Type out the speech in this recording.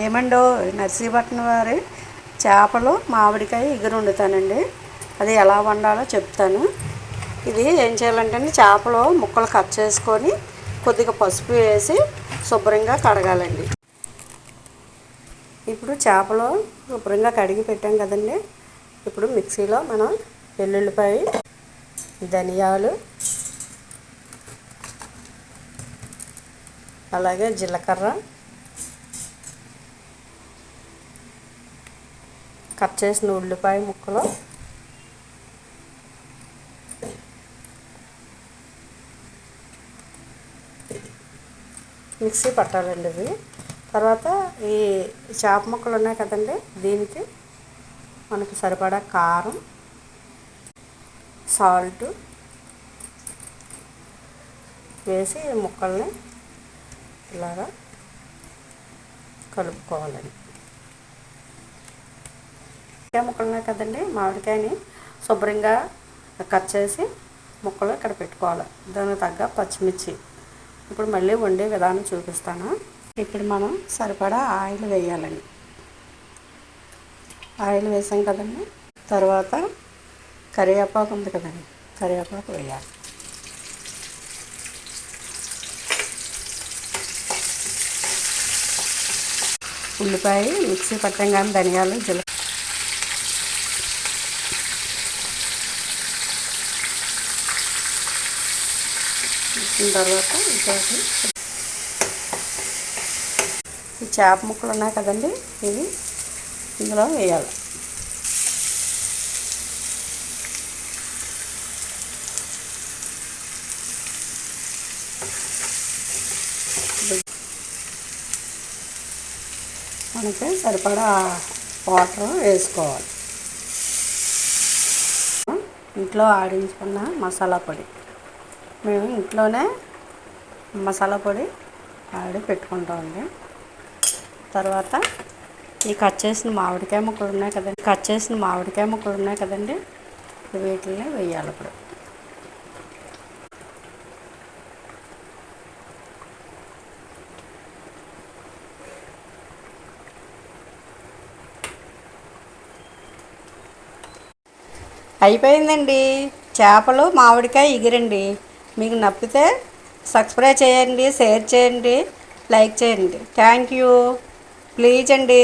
ఏమండో నర్సీపట్నం వారి చేపలు మామిడికాయ ఇగురు వండుతానండి. అది ఎలా వండాలో చెప్తాను. ఇది ఏం చేయాలంటే చేపలు ముక్కలు కట్ చేసుకొని కొద్దిగా పసుపు వేసి శుభ్రంగా కడగాలండి. ఇప్పుడు చేపలు శుభ్రంగా కడిగి పెట్టాం కదండి. ఇప్పుడు మిక్సీలో మనం వెల్లుల్లిపాయ, ధనియాలు, అలాగే జీలకర్ర, కట్ చేసిన ఉల్లిపాయ ముక్కలు, మిక్సీ పట్టాలండి. ఇవి తర్వాత ఈ చేప ముక్కలు ఉన్నాయి కదండి, దీనికి మనకు సరిపడా కారం, సాల్ట్ వేసి ముక్కల్ని ఇలాగా కలుపుకోవాలండి. మామిడికాయ ముక్కలు ఉన్నాయి కదండి, మామిడికాయని శుభ్రంగా కట్ చేసి ముక్కలు ఇక్కడ పెట్టుకోవాలి. దానికి తగ్గ పచ్చిమిర్చి. ఇప్పుడు మళ్ళీ వండే విధానం చూపిస్తాను. ఇప్పుడు మనం సరిపడా ఆయిల్ వేయాలండి. ఆయిల్ వేసాం కదండి. తర్వాత కరివేపాకు ఉంది కదండి, కరివేపాకు వేయాలి. ఉల్లిపాయ మిక్సీ పట్టాం కానీ ధనియాలు, జీలకర్ర, తర్వాత ఈ చేప ముక్కలు ఉన్నాయి కదండి, ఇవి ఇందులో వేయాలి. మనకి సరిపడా వాటర్ వేసుకోవాలి. ఇంట్లో ఆడించుకున్న మసాలా పొడి, మేము ఇంట్లోనే మసాలా పొడి ఆడి పెట్టుకుంటామండి. తర్వాత ఈ కట్ చేసిన మామిడికాయ ముక్కలు ఉన్నాయి కదండి, వీటిని వేయాలి. ఇప్పుడు అయిపోయిందండి. చేపలు మామిడికాయ ఇగురండి. మీకు నచ్చితే సబ్స్క్రైబ్ చేయండి, షేర్ చేయండి, లైక్ చేయండి. Thank you. ప్లీజ్ అండి.